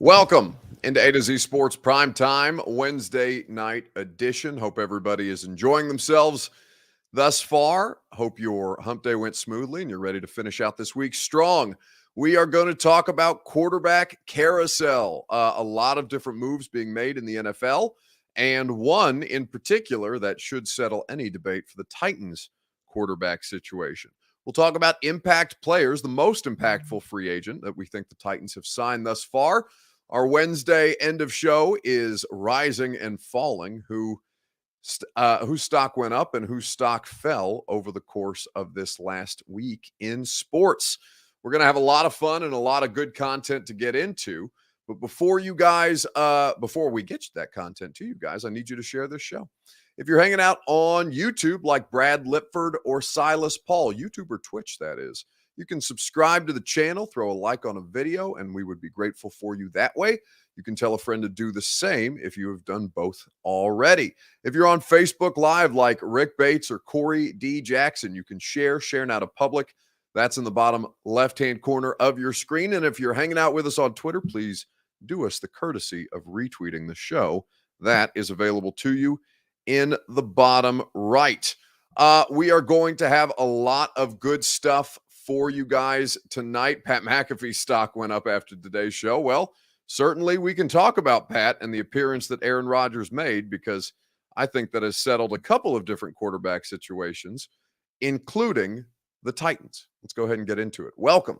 Welcome into A to Z Sports Prime Time Wednesday night edition. Hope everybody is enjoying themselves thus far. Hope your hump day went smoothly and you're ready to finish out this week strong. We are going to talk about quarterback carousel. A lot of different moves being made in the NFL, and one in particular that should settle any debate for the Titans quarterback situation. We'll talk about impact players, the most impactful free agent that we think the Titans have signed thus far. Our Wednesday end of show is rising and falling, whose stock went up and whose stock fell over the course of this last week in sports. We're going to have a lot of fun and a lot of good content to get into. But before we get that content to you guys, I need you to share this show. If you're hanging out on YouTube like Brad Lipford or Silas Paul, YouTube or Twitch, that is, you can subscribe to the channel, throw a like on a video, and we would be grateful for you that way. You can tell a friend to do the same if you have done both already. If you're on Facebook Live like Rick Bates or Corey D. Jackson, you can share now to public. That's in the bottom left-hand corner of your screen. And if you're hanging out with us on Twitter, please do us the courtesy of retweeting the show. That is available to you in the bottom right. We are going to have a lot of good stuff for you guys tonight. Pat McAfee's stock went up after today's show. Well, certainly we can talk about Pat and the appearance that Aaron Rodgers made, because I think that has settled a couple of different quarterback situations, including the Titans. Let's go ahead and get into it. Welcome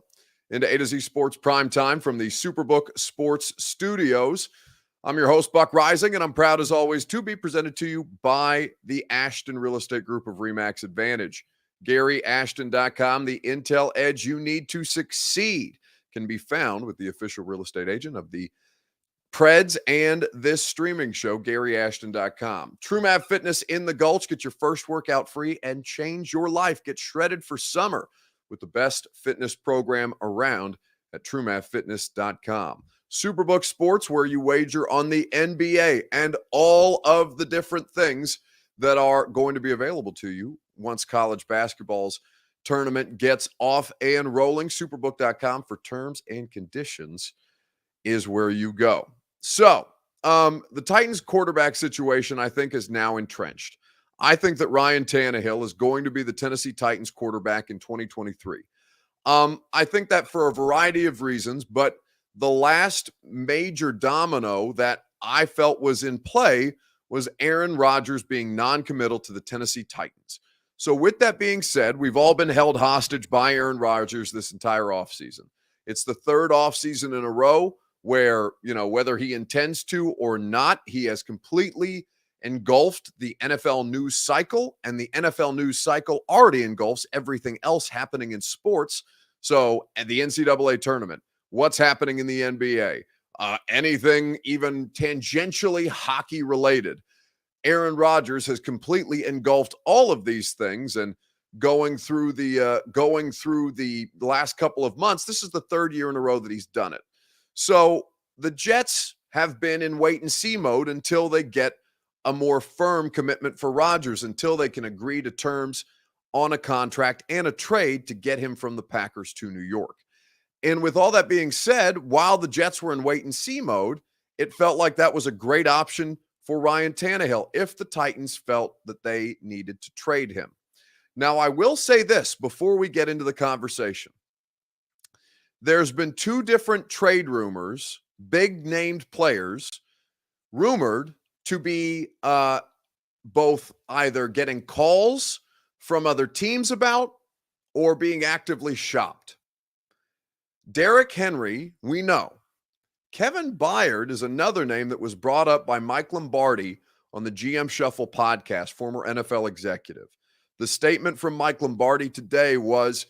into A to Z Sports Prime Time from the Superbook Sports Studios. I'm your host, Buck Rising, and I'm proud as always to be presented to you by the Ashton Real Estate Group of RE/MAX Advantage. GaryAshton.com, the intel edge you need to succeed, can be found with the official real estate agent of the Preds and this streaming show, GaryAshton.com. TrueMap Fitness in the Gulch. Get your first workout free and change your life. Get shredded for summer with the best fitness program around at TrueMapFitness.com. Superbook Sports, where you wager on the NBA and all of the different things that are going to be available to you once college basketball's tournament gets off and rolling. Superbook.com for terms and conditions is where you go. So, the Titans quarterback situation, I think, is now entrenched. I think that Ryan Tannehill is going to be the Tennessee Titans quarterback in 2023. I think that for a variety of reasons, but the last major domino that I felt was in play was Aaron Rodgers being non-committal to the Tennessee Titans. So with that being said, we've all been held hostage by Aaron Rodgers this entire offseason. It's the third offseason in a row where, whether he intends to or not, he has completely engulfed the NFL news cycle, and the NFL news cycle already engulfs everything else happening in sports. So at the NCAA tournament, what's happening in the NBA, anything even tangentially hockey related. Aaron Rodgers has completely engulfed all of these things, and going through the last couple of months, this is the third year in a row that he's done it. So the Jets have been in wait and see mode until they get a more firm commitment for Rodgers, until they can agree to terms on a contract and a trade to get him from the Packers to New York. And with all that being said, while the Jets were in wait and see mode, it felt like that was a great option for Ryan Tannehill if the Titans felt that they needed to trade him. Now, I will say this before we get into the conversation. There's been two different trade rumors, big named players, rumored to be both either getting calls from other teams about or being actively shopped. Derrick Henry, we know. Kevin Byard is another name that was brought up by Mike Lombardi on the GM Shuffle podcast, former NFL executive. The statement from Mike Lombardi today was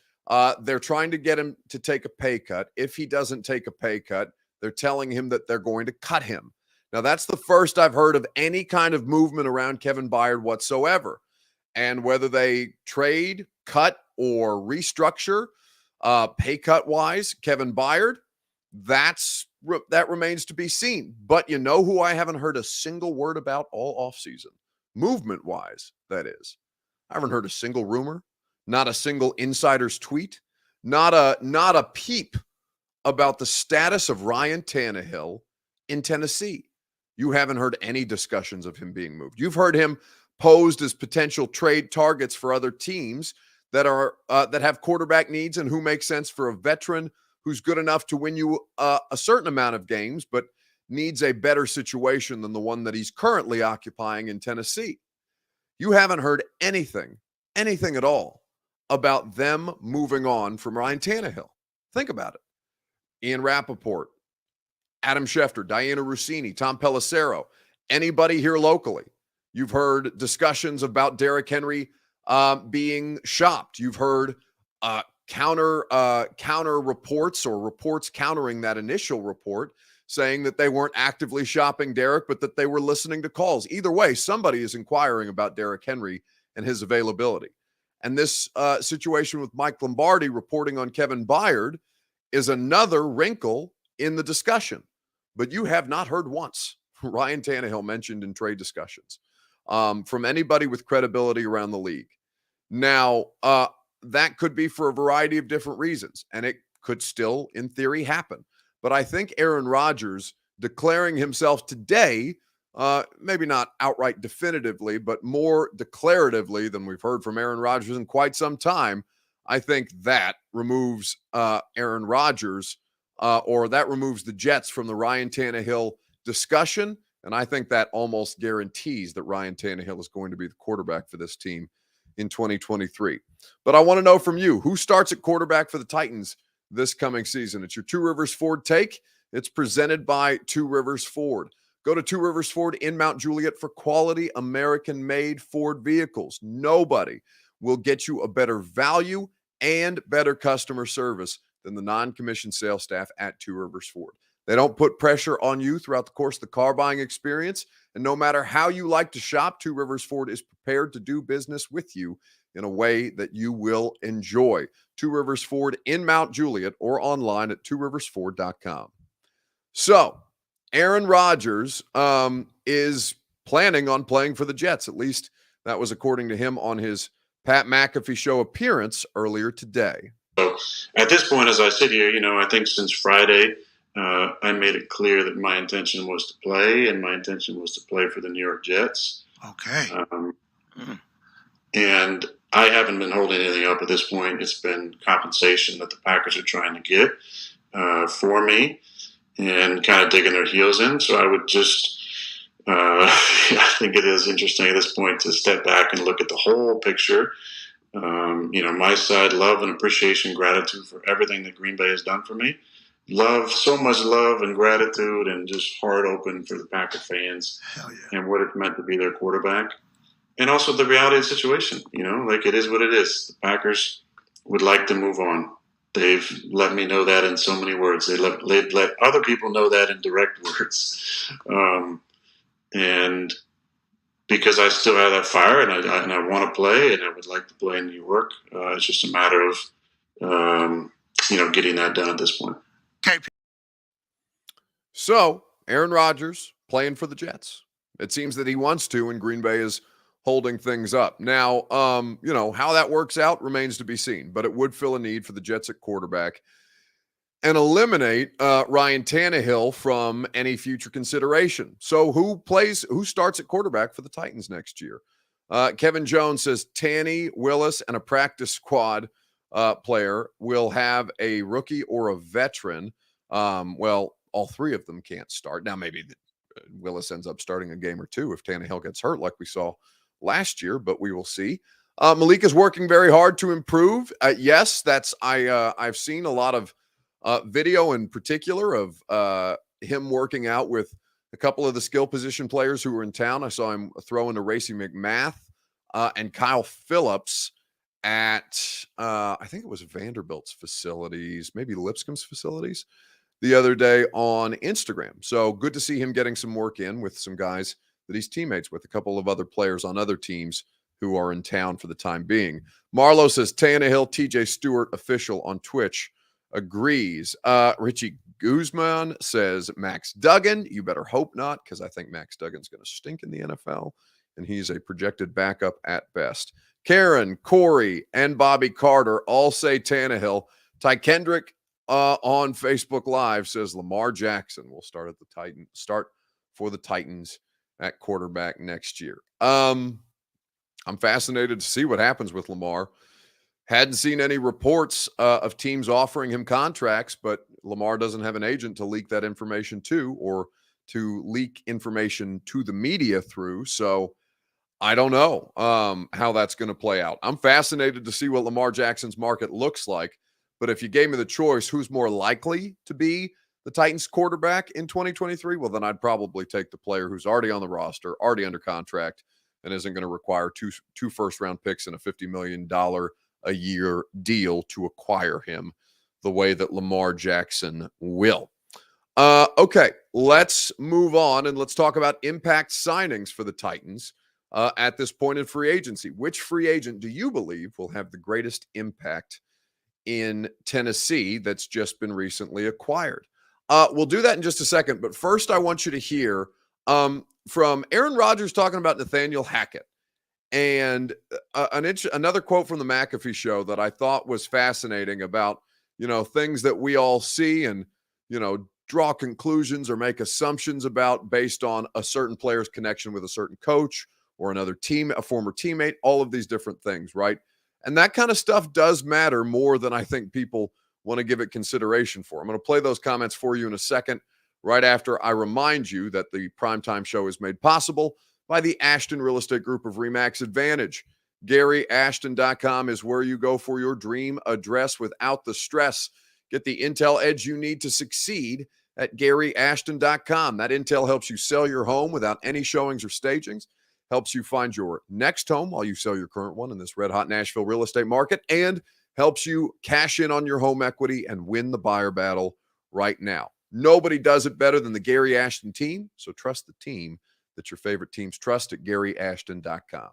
they're trying to get him to take a pay cut. If he doesn't take a pay cut, they're telling him that they're going to cut him. Now, that's the first I've heard of any kind of movement around Kevin Byard whatsoever. And whether they trade, cut, or restructure pay cut-wise, Kevin Byard, that remains to be seen. But you know who I haven't heard a single word about all offseason? Movement-wise, that is. I haven't heard a single rumor, not a single insider's tweet, not a peep about the status of Ryan Tannehill in Tennessee. You haven't heard any discussions of him being moved. You've heard him posed as potential trade targets for other teams that are that have quarterback needs and who make sense for a veteran who's good enough to win you a certain amount of games, but needs a better situation than the one that he's currently occupying in Tennessee. You haven't heard anything at all about them moving on from Ryan Tannehill. Think about it. Ian Rappaport, Adam Schefter, Diana Rossini, Tom Pelissero, anybody here locally. You've heard discussions about Derrick Henry being shopped. You've heard counter reports or reports countering that initial report saying that they weren't actively shopping Derrick, but that they were listening to calls. Either way, somebody is inquiring about Derrick Henry and his availability. And this situation with Mike Lombardi reporting on Kevin Byard is another wrinkle in the discussion. But you have not heard once Ryan Tannehill mentioned in trade discussions from anybody with credibility around the league. Now, that could be for a variety of different reasons, and it could still, in theory, happen. But I think Aaron Rodgers declaring himself today, maybe not outright definitively, but more declaratively than we've heard from Aaron Rodgers in quite some time, I think that removes Aaron Rodgers or that removes the Jets from the Ryan Tannehill discussion. And I think that almost guarantees that Ryan Tannehill is going to be the quarterback for this team in 2023. But I want to know from you, who starts at quarterback for the Titans this coming season? It's your Two Rivers Ford take. It's presented by Two Rivers Ford. Go to Two Rivers Ford in Mount Juliet for quality American-made Ford vehicles. Nobody will get you a better value and better customer service than the non-commissioned sales staff at Two Rivers Ford. They don't put pressure on you throughout the course of the car buying experience. And no matter how you like to shop, Two Rivers Ford is prepared to do business with you in a way that you will enjoy. Two Rivers Ford in Mount Juliet or online at tworiversford.com. So, Aaron Rodgers is planning on playing for the Jets. At least that was according to him on his Pat McAfee show appearance earlier today. So at this point, as I sit here, I think since Friday, I made it clear that my intention was to play, and my intention was to play for the New York Jets. Okay. And I haven't been holding anything up at this point. It's been compensation that the Packers are trying to get for me and kind of digging their heels in. So I would just I think it is interesting at this point to step back and look at the whole picture. My side, love and appreciation, gratitude for everything that Green Bay has done for me. So much love and gratitude and just heart open for the Packer fans. Hell yeah. And what it's meant to be their quarterback. And also the reality of the situation, it is what it is. The Packers would like to move on. They've let me know that in so many words. They've let other people know that in direct words. And because I still have that fire and I want to play and I would like to play in New York, it's just a matter of, getting that done at this point. Okay. So, Aaron Rodgers playing for the Jets. It seems that he wants to, and Green Bay is holding things up. Now, how that works out remains to be seen, but it would fill a need for the Jets at quarterback and eliminate Ryan Tannehill from any future consideration. So who starts at quarterback for the Titans next year? Kevin Jones says Tanny, Willis, and a practice squad player will have a rookie or a veteran. Well, all three of them can't start. Now, maybe Willis ends up starting a game or two if Tannehill gets hurt like we saw last year, but we will see. Malik is working very hard to improve. Yes, I've seen a lot of video in particular of him working out with a couple of the skill position players who were in town. I saw him throw into Racey McMath and Kyle Phillips at, I think it was Vanderbilt's facilities, maybe Lipscomb's facilities the other day on Instagram. So good to see him getting some work in with some guys that he's teammates with, a couple of other players on other teams who are in town for the time being. Marlo says Tannehill, TJ Stewart official on Twitch agrees. Richie Guzman says Max Duggan. You better hope not, because I think Max Duggan's going to stink in the NFL, and he's a projected backup at best. Karen, Corey, and Bobby Carter all say Tannehill. Ty Kendrick on Facebook Live says Lamar Jackson will start for the Titans at quarterback next year. I'm fascinated to see what happens with Lamar. Hadn't seen any reports of teams offering him contracts, but Lamar doesn't have an agent to leak that information to, or to leak information to the media through. So I don't know how that's going to play out. I'm fascinated to see what Lamar Jackson's market looks like. But if you gave me the choice, who's more likely to be the Titans quarterback in 2023? Well, then I'd probably take the player who's already on the roster, already under contract, and isn't going to require two first-round picks and a $50 million a year deal to acquire him the way that Lamar Jackson will. Okay, let's move on and let's talk about impact signings for the Titans at this point in free agency. Which free agent do you believe will have the greatest impact in Tennessee that's just been recently acquired? We'll do that in just a second, but first I want you to hear from Aaron Rodgers talking about Nathaniel Hackett. And another quote from the McAfee show that I thought was fascinating about, things that we all see and, draw conclusions or make assumptions about based on a certain player's connection with a certain coach or another team, a former teammate, all of these different things, right? And that kind of stuff does matter more than I think people want to give it consideration for. I'm going to play those comments for you in a second, right after I remind you that the Primetime Show is made possible by the Ashton Real Estate Group of RE/MAX Advantage. GaryAshton.com is where you go for your dream address without the stress. Get the intel edge you need to succeed at GaryAshton.com. That intel helps you sell your home without any showings or stagings, helps you find your next home while you sell your current one in this red-hot Nashville real estate market, and helps you cash in on your home equity and win the buyer battle right now. Nobody does it better than the Gary Ashton team, so trust the team that your favorite teams trust at GaryAshton.com.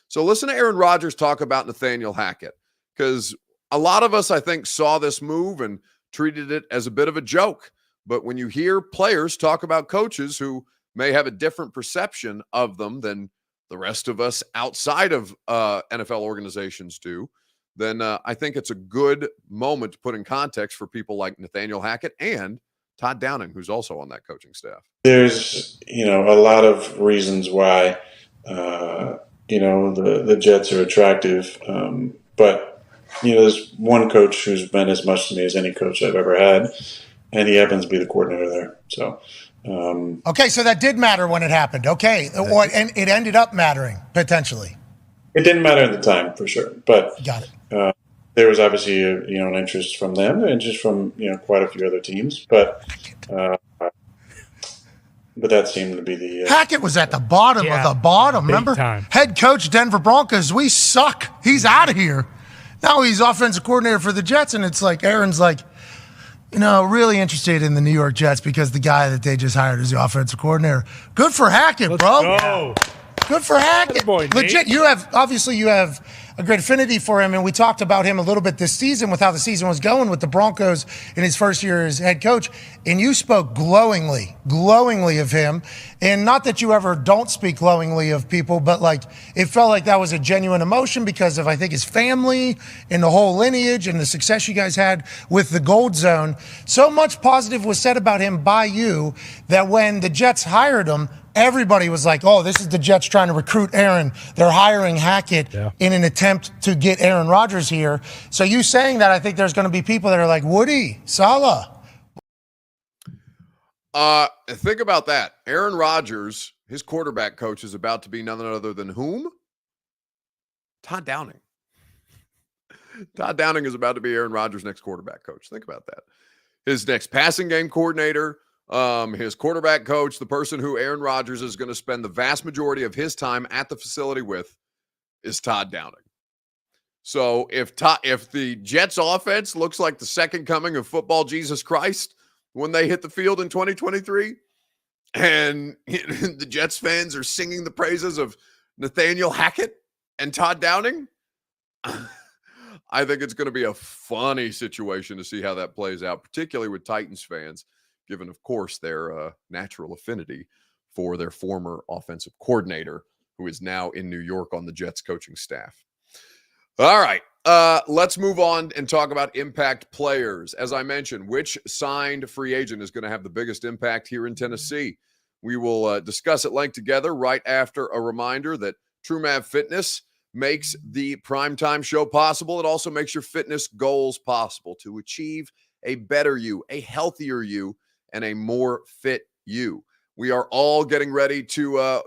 So listen to Aaron Rodgers talk about Nathaniel Hackett, because a lot of us, I think, saw this move and treated it as a bit of a joke. But when you hear players talk about coaches who may have a different perception of them than the rest of us outside of NFL organizations do, then I think it's a good moment to put in context for people like Nathaniel Hackett and Todd Downing, who's also on that coaching staff. There's, a lot of reasons why, the Jets are attractive. But, there's one coach who's meant as much to me as any coach I've ever had, and he happens to be the coordinator there. So, okay, so that did matter when it happened. Okay, and it ended up mattering, potentially. It didn't matter at the time, for sure. But got it. There was obviously an interest from them and just from quite a few other teams, but that seemed to be the Hackett was at the bottom of the bottom. Remember, time. Head coach Denver Broncos. We suck. He's out of here. Now he's offensive coordinator for the Jets, and it's like Aaron's like, really interested in the New York Jets because the guy that they just hired is the offensive coordinator. Good for Hackett, bro. Go. Good for Hackett. Boy, legit. You have a great affinity for him, and we talked about him a little bit this season with how the season was going with the Broncos in his first year as head coach, and you spoke glowingly of him. And not that you ever don't speak glowingly of people, but it felt like that was a genuine emotion because of, I think, his family and the whole lineage and the success you guys had with the Gold Zone. So much positive was said about him by you that when the Jets hired him, everybody was like, oh, this is the Jets trying to recruit Aaron. They're hiring Hackett in an attempt to get Aaron Rodgers here. So you saying that, I think there's going to be people that are like, Woody, Salah. Think about that. Aaron Rodgers, his quarterback coach, is about to be none other than whom? Todd Downing. Todd Downing is about to be Aaron Rodgers' next quarterback coach. Think about that. His next passing game coordinator, his quarterback coach, the person who Aaron Rodgers is going to spend the vast majority of his time at the facility with, is Todd Downing. So if the Jets offense looks like the second coming of football Jesus Christ when they hit the field in 2023, and the Jets fans are singing the praises of Nathaniel Hackett and Todd Downing, I think it's going to be a funny situation to see how that plays out, particularly with Titans fans, given, of course, their natural affinity for their former offensive coordinator, who is now in New York on the Jets coaching staff. All right. let's move on and talk about impact players. As I mentioned, which signed free agent is going to have the biggest impact here in Tennessee? We will discuss at length together right after a reminder that TrueMav Fitness makes the primetime show possible. It also makes your fitness goals possible to achieve a better you, a healthier you, and a more fit you. We are all getting ready to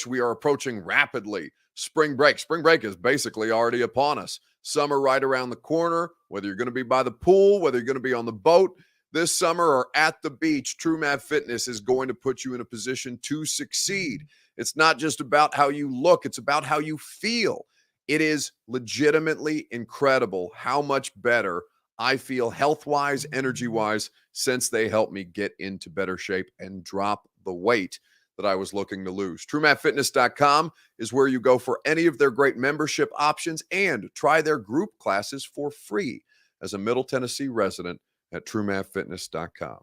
we are approaching rapidly spring break. Spring break is basically already upon us. Summer right around the corner, whether you're going to be by the pool, whether you're going to be on the boat this summer or at the beach, TrueMav Fitness is going to put you in a position to succeed. It's not just about how you look, it's about how you feel. It is legitimately incredible how much better I feel health-wise, energy-wise, since they helped me get into better shape and drop the weight that I was looking to lose. TrueMathFitness.com is where you go for any of their great membership options and try their group classes for free as a Middle Tennessee resident at TrueMathFitness.com.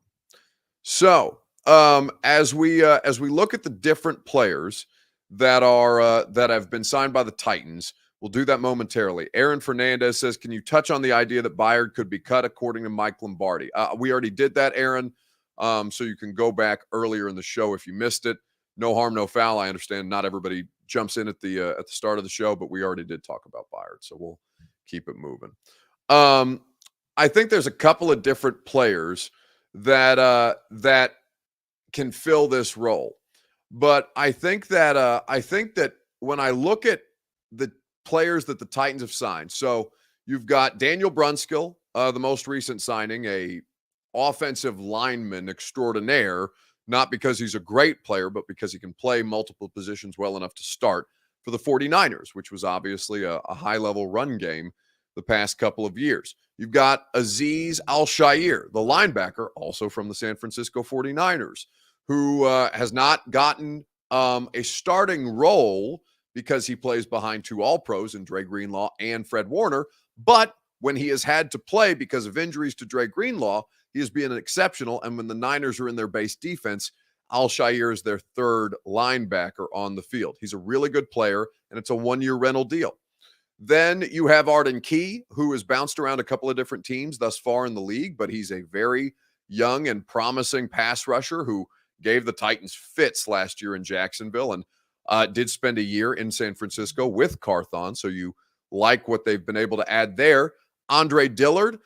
So, as we look at the different players that have been signed by the Titans, we'll do that momentarily. Aaron Fernandez says, can you touch on the idea that Byard could be cut according to Mike Lombardi? We already did that, Aaron. So you can go back earlier in the show if you missed it. No harm, no foul. I understand not everybody jumps in at the start of the show, but we already did talk about Byard, so we'll keep it moving. I think there's a couple of different players that can fill this role, but I think that when I look at the players that the Titans have signed, so you've got Daniel Brunskill, the most recent signing, a offensive lineman extraordinaire, not because he's a great player, but because he can play multiple positions well enough to start for the 49ers, which was obviously a high-level run game the past couple of years. You've got Azeez Al-Shaair, the linebacker, also from the San Francisco 49ers, who has not gotten a starting role because he plays behind two All-Pros in Dre Greenlaw and Fred Warner, but when he has had to play because of injuries to Dre Greenlaw, he has been exceptional, and when the Niners are in their base defense, Al-Shaair is their third linebacker on the field. He's a really good player, and it's a one-year rental deal. Then you have Arden Key, who has bounced around a couple of different teams thus far in the league, but he's a very young and promising pass rusher who gave the Titans fits last year in Jacksonville and did spend a year in San Francisco with Carthon, so you like what they've been able to add there. Andre Dillard,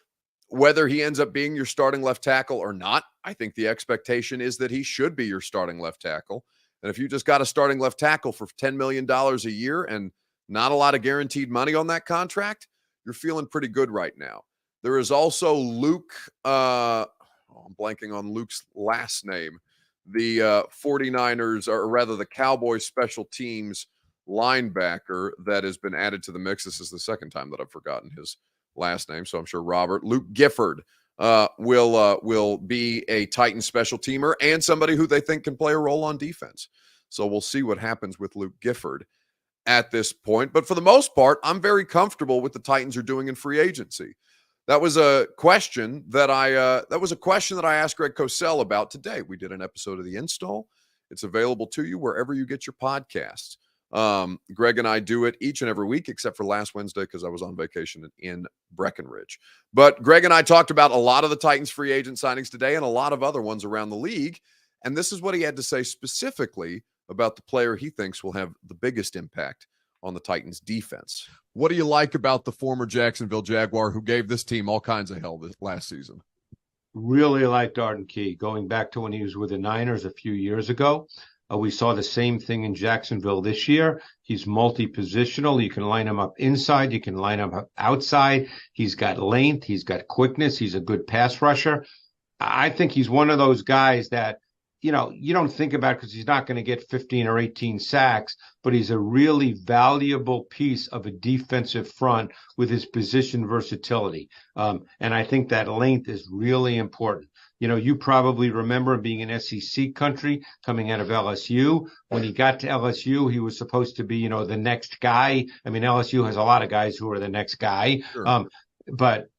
whether he ends up being your starting left tackle or not, I think the expectation is that he should be your starting left tackle. And if you just got a starting left tackle for $10 million a year and not a lot of guaranteed money on that contract, you're feeling pretty good right now. There is also Luke, I'm blanking on Luke's last name, the 49ers, or rather the Cowboys special teams linebacker that has been added to the mix. This is the second time that I've forgotten his last name, so I'm sure Luke Gifford will be a Titan special teamer and somebody who they think can play a role on defense. So we'll see what happens with Luke Gifford at this point. But for the most part, I'm very comfortable with the Titans are doing in free agency. That was a question that I asked Greg Cosell about today. We did an episode of The Install. It's available to you wherever you get your podcasts. Greg and I do it each and every week, except for last Wednesday because I was on vacation in Breckenridge. But Greg and I talked about a lot of the Titans free agent signings today and a lot of other ones around the league. And this is what he had to say specifically about the player he thinks will have the biggest impact on the Titans defense. What do you like about the former Jacksonville Jaguar who gave this team all kinds of hell this last season? Really liked Arden Key. Going back to when he was with the Niners a few years ago, we saw the same thing in Jacksonville this year. He's multi-positional. You can line him up inside. You can line him up outside. He's got length. He's got quickness. He's a good pass rusher. I think he's one of those guys that, you don't think about because he's not going to get 15 or 18 sacks, but he's a really valuable piece of a defensive front with his position versatility. And I think that length is really important. You probably remember being in SEC country coming out of LSU. When he got to LSU, he was supposed to be, the next guy. I mean, LSU has a lot of guys who are the next guy. Sure. But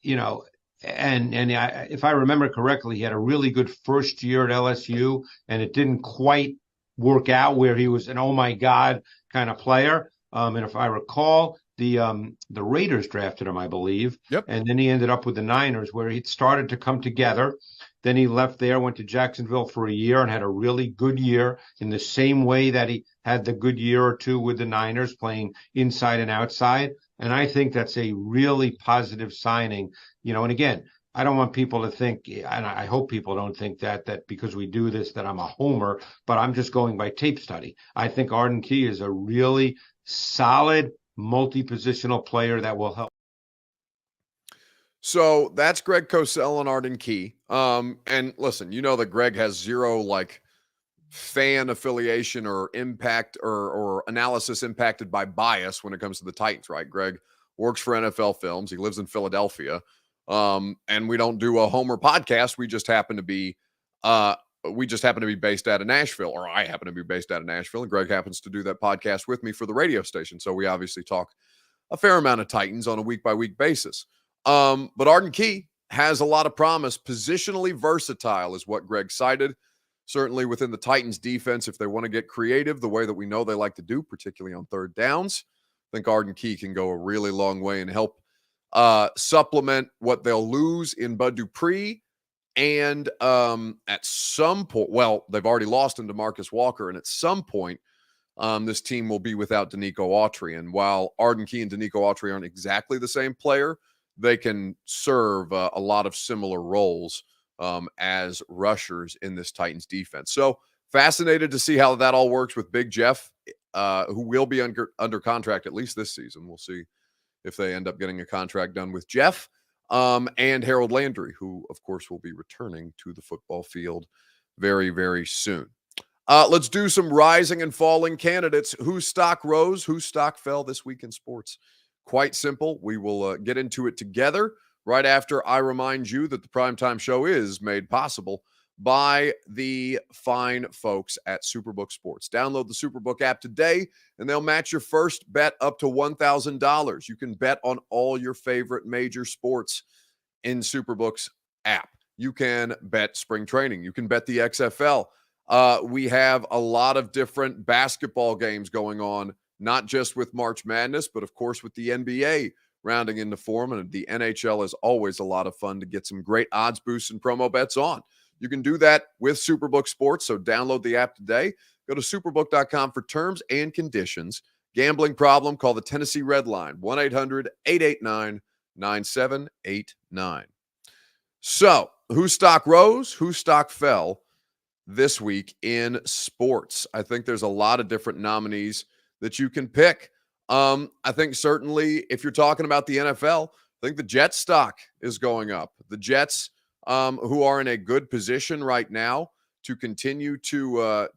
if I remember correctly, he had a really good first year at LSU, and it didn't quite work out where he was an oh my God kind of player. And if I recall, the Raiders drafted him, I believe. Yep. And then he ended up with the Niners, where he started to come together. Then he left there, went to Jacksonville for a year and had a really good year in the same way that he had the good year or two with the Niners, playing inside and outside. And I think that's a really positive signing. And again, I don't want people to think, and I hope people don't think that because we do this, that I'm a homer, but I'm just going by tape study. I think Arden Key is a really solid multi-positional player that will help. So that's Greg Cosell and Arden Key. And listen, that Greg has zero fan affiliation or impact or analysis impacted by bias when it comes to the Titans, right? Greg works for NFL Films. He lives in Philadelphia. And we don't do a homer podcast. We just happen to be based out of Nashville, or I happen to be based out of Nashville, and Greg happens to do that podcast with me for the radio station. So we obviously talk a fair amount of Titans on a week-by-week basis. But Arden Key has a lot of promise. Positionally versatile is what Greg cited. Certainly within the Titans defense, if they want to get creative the way that we know they like to do, particularly on third downs, I think Arden Key can go a really long way and help supplement what they'll lose in Bud Dupree. And at some point, they've already lost in DeMarcus Walker. And at some point, this team will be without Danico Autry. And while Arden Key and Danico Autry aren't exactly the same player, they can serve a lot of similar roles as rushers in this Titans defense. So fascinated to see how that all works with Big Jeff, who will be under contract at least this season. We'll see if they end up getting a contract done with Jeff, and Harold Landry, who, of course, will be returning to the football field very, very soon. Let's do some rising and falling candidates. Whose stock rose, whose stock fell this week in sports? Quite simple. We will get into it together right after I remind you that the Primetime Show is made possible by the fine folks at Superbook Sports. Download the Superbook app today, and they'll match your first bet up to $1,000. You can bet on all your favorite major sports in Superbook's app. You can bet spring training. You can bet the XFL. We have a lot of different basketball games going on, not just with March Madness, but of course with the NBA rounding into form. And the NHL is always a lot of fun to get some great odds boosts and promo bets on. You can do that with Superbook Sports, so download the app today. Go to superbook.com for terms and conditions. Gambling problem, call the Tennessee Red Line, 1-800-889-9789. So, whose stock rose, whose stock fell this week in sports? I think there's a lot of different nominees that you can pick. I think certainly if you're talking about the NFL, I think the Jets stock is going up. The Jets, who are in a good position right now to continue to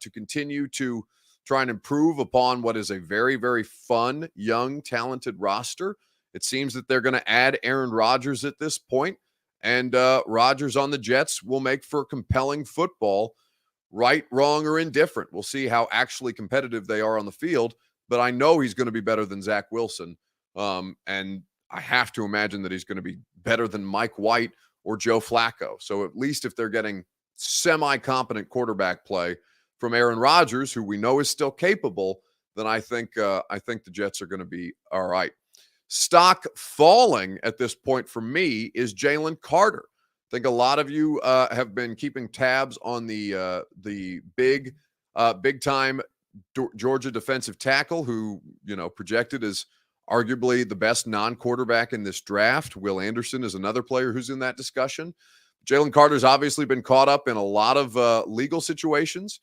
try and improve upon what is a very, very fun, young, talented roster. It seems that they're going to add Aaron Rodgers at this point, and Rodgers on the Jets will make for compelling football, right, wrong, or indifferent. We'll see how actually competitive they are on the field, but I know he's going to be better than Zach Wilson, and I have to imagine that he's going to be better than Mike White or Joe Flacco. So at least if they're getting semi-competent quarterback play from Aaron Rodgers, who we know is still capable, then I think the Jets are going to be all right. Stock falling at this point for me is Jalen Carter. I think a lot of you have been keeping tabs on the big time Georgia defensive tackle who, projected as arguably the best non-quarterback in this draft. Will Anderson is another player who's in that discussion. Jalen Carter's obviously been caught up in a lot of legal situations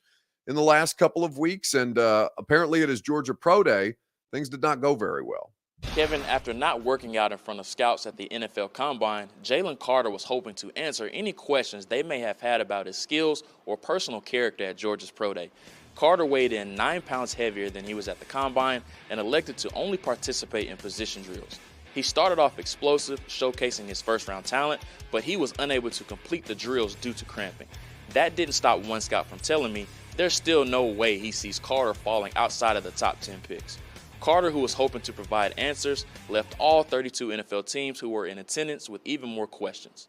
in the last couple of weeks, and apparently at his Georgia Pro Day, things did not go very well. Kevin, after not working out in front of scouts at the NFL Combine, Jalen Carter was hoping to answer any questions they may have had about his skills or personal character at Georgia's Pro Day. Carter weighed in 9 pounds heavier than he was at the Combine and elected to only participate in position drills. He started off explosive, showcasing his first-round talent, but he was unable to complete the drills due to cramping. That didn't stop one scout from telling me there's still no way he sees Carter falling outside of the top 10 picks. Carter, who was hoping to provide answers, left all 32 NFL teams who were in attendance with even more questions.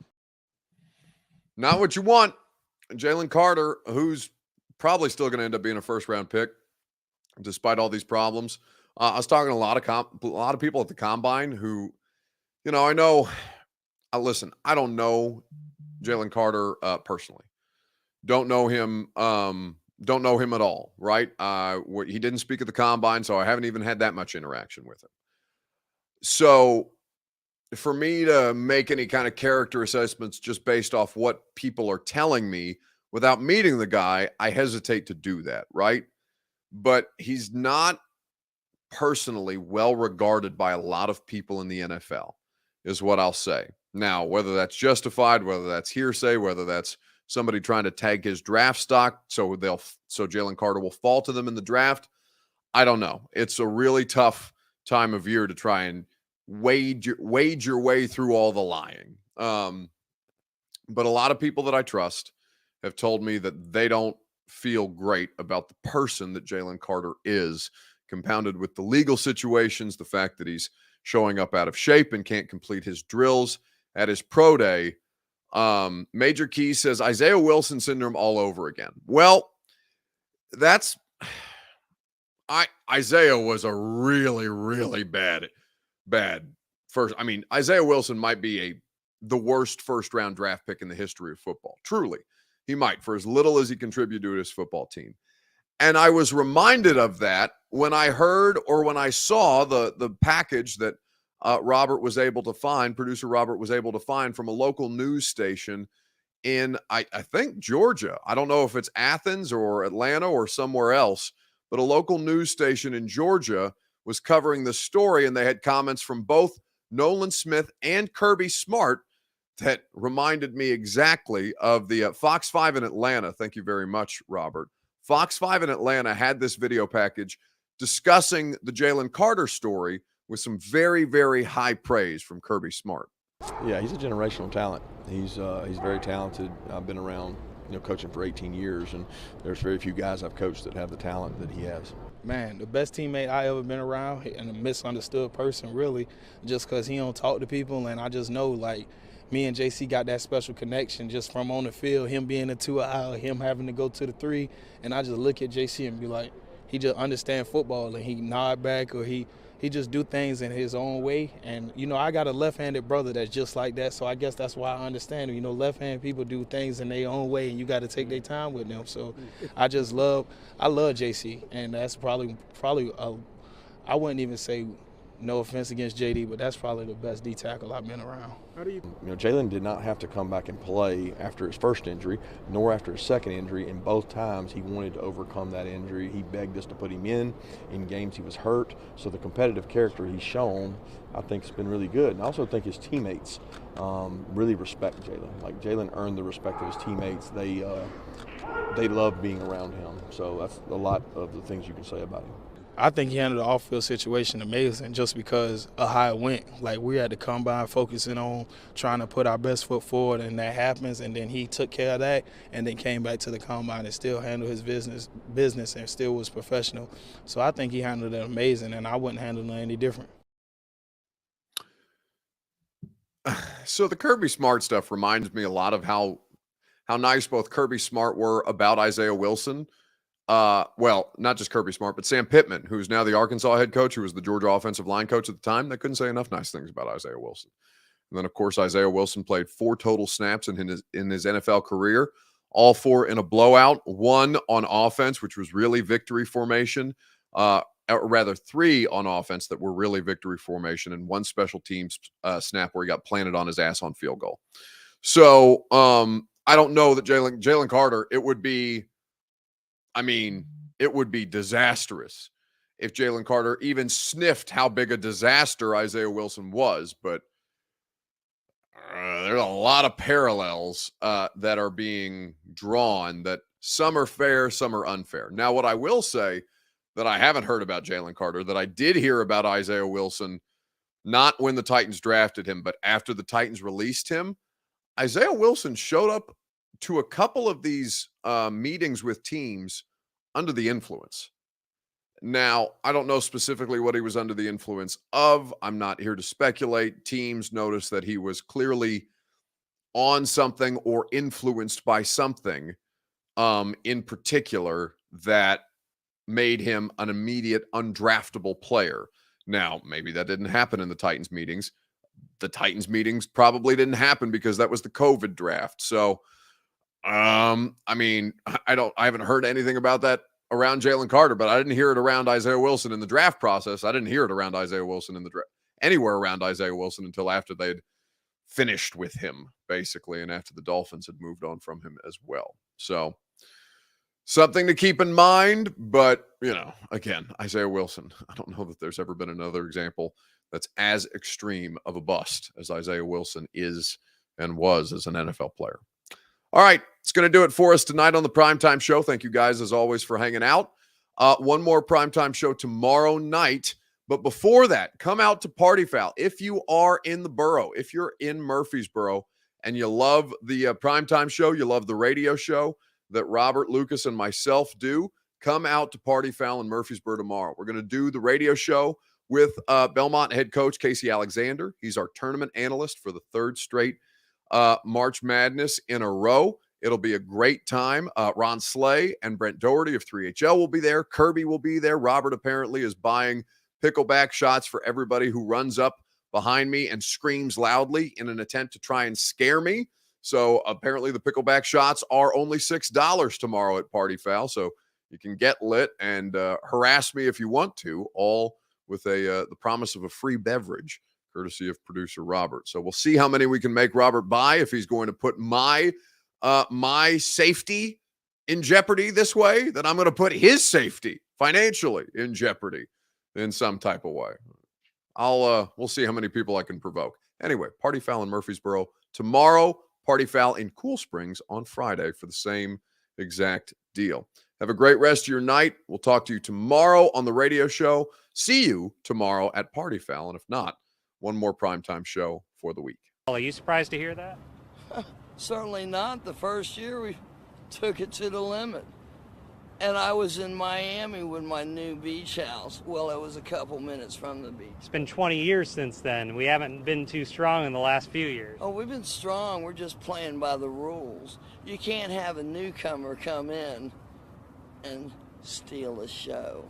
Not what you want. Jalen Carter, who's probably still going to end up being a first-round pick, despite all these problems. I was talking to a lot of people at the combine who, I know. Listen, I don't know Jalen Carter personally. Don't know him. Don't know him at all. Right? He didn't speak at the combine, so I haven't even had that much interaction with him. So for me to make any kind of character assessments just based off what people are telling me without meeting the guy, I hesitate to do that. Right? But he's not personally well regarded by a lot of people in the NFL, is what I'll say. Now, whether that's justified, whether that's hearsay, whether that's somebody trying to tag his draft stock so Jalen Carter will fall to them in the draft, I don't know. It's a really tough time of year to try and wade your way through all the lying. But a lot of people that I trust have told me that they don't feel great about the person that Jalen Carter is, compounded with the legal situations, the fact that he's showing up out of shape and can't complete his drills at his pro day. Major Key says Isaiah Wilson syndrome all over again. Well, Isaiah was a really, really bad first. I mean, Isaiah Wilson might be the worst first round draft pick in the history of football. Truly, he might, for as little as he contributed to his football team. And I was reminded of that when I heard or when I saw the package that producer Robert was able to find from a local news station in, I think, Georgia. I don't know if it's Athens or Atlanta or somewhere else, but a local news station in Georgia was covering the story, and they had comments from both Nolan Smith and Kirby Smart that reminded me exactly of the Fox 5 in Atlanta. Thank you very much, Robert. Fox 5 in Atlanta had this video package discussing the Jalen Carter story with some very, very high praise from Kirby Smart. Yeah, he's a generational talent. He's very talented. I've been around, coaching for 18 years, and there's very few guys I've coached that have the talent that he has. Man, the best teammate I ever been around, and a misunderstood person, really, just because he don't talk to people, and I just know, like, me and JC got that special connection just from on the field, him being a 2 aisle, him having to go to the 3, and I just look at JC and be like, he just understand football, and he nod back, or he just do things in his own way. And, I got a left-handed brother that's just like that, so I guess that's why I understand him. Left-handed people do things in their own way, and you got to take their time with them. So I love JC, and that's probably I wouldn't even say, no offense against JD, but that's probably the best D tackle I've been around. Jalen did not have to come back and play after his first injury, nor after his second injury, and both times he wanted to overcome that injury. He begged us to put him in games he was hurt. So the competitive character he's shown, I think, has been really good. And I also think his teammates really respect Jalen. Like, Jalen earned the respect of his teammates. They love being around him. So that's a lot of the things you can say about him. I think he handled the off-field situation amazing just because of how it went. Like, we had to combine focusing on trying to put our best foot forward, and that happens, and then he took care of that and then came back to the combine and still handled his business and still was professional. So I think he handled it amazing, and I wouldn't handle it any different. So the Kirby Smart stuff reminds me a lot of how nice both Kirby Smart were about Isaiah Wilson. Well, not just Kirby Smart, but Sam Pittman, who's now the Arkansas head coach, who was the Georgia offensive line coach at the time. They couldn't say enough nice things about Isaiah Wilson. And then, of course, Isaiah Wilson played 4 total snaps in his NFL career, all 4 in a blowout, 1 on offense, which was really victory formation, or rather 3 on offense that were really victory formation, and 1 special teams snap where he got planted on his ass on field goal. So I don't know that Jalen Carter, it would be disastrous if Jalen Carter even sniffed how big a disaster Isaiah Wilson was. But there's a lot of parallels that are being drawn, that some are fair, some are unfair. Now, what I will say that I haven't heard about Jalen Carter, that I did hear about Isaiah Wilson, not when the Titans drafted him, but after the Titans released him, Isaiah Wilson showed up to a couple of these meetings with teams under the influence. Now, I don't know specifically what he was under the influence of. I'm not here to speculate. Teams noticed that he was clearly on something or influenced by something in particular that made him an immediate undraftable player. Now, maybe that didn't happen in the Titans meetings. The Titans meetings probably didn't happen because that was the COVID draft. So, I mean, I haven't heard anything about that around Jalen Carter, but I didn't hear it around Isaiah Wilson in the draft process. I didn't hear it around Isaiah Wilson in the draft, anywhere around Isaiah Wilson until after they'd finished with him, basically, and after the Dolphins had moved on from him as well. So, something to keep in mind, but, you know, again, Isaiah Wilson, I don't know that there's ever been another example that's as extreme of a bust as Isaiah Wilson is and was as an NFL player. All right, it's going to do it for us tonight on the Primetime Show. Thank you guys, as always, for hanging out. One more Primetime Show tomorrow night. But before that, come out to Party Foul. If you are in the borough, if you're in Murfreesboro and you love the Primetime Show, you love the radio show that Robert, Lucas, and myself do, come out to Party Foul in Murfreesboro tomorrow. We're going to do the radio show with Belmont head coach Casey Alexander. He's our tournament analyst for the third straight March Madness in a row. It'll be a great time. Ron Slay and Brent Doherty of 3HL will be there. Kirby will be there. Robert apparently is buying pickleback shots for everybody who runs up behind me and screams loudly in an attempt to try and scare me. So apparently the pickleback shots are only $6 tomorrow at Party Foul. So you can get lit and harass me if you want to, all with the promise of a free beverage, courtesy of producer Robert. So we'll see how many we can make Robert buy, if he's going to put my safety in jeopardy this way, then I'm going to put his safety financially in jeopardy in some type of way. We'll see how many people I can provoke. Anyway, Party Foul in Murfreesboro tomorrow, Party Foul in Cool Springs on Friday for the same exact deal. Have a great rest of your night. We'll talk to you tomorrow on the radio show. See you tomorrow at Party Foul. And if not, one more primetime show for the week. Are you surprised to hear that? Certainly not. The first year we took it to the limit. And I was in Miami with my new beach house. Well, it was a couple minutes from the beach. It's been 20 years since then. We haven't been too strong in the last few years. Oh, we've been strong. We're just playing by the rules. You can't have a newcomer come in and steal a show.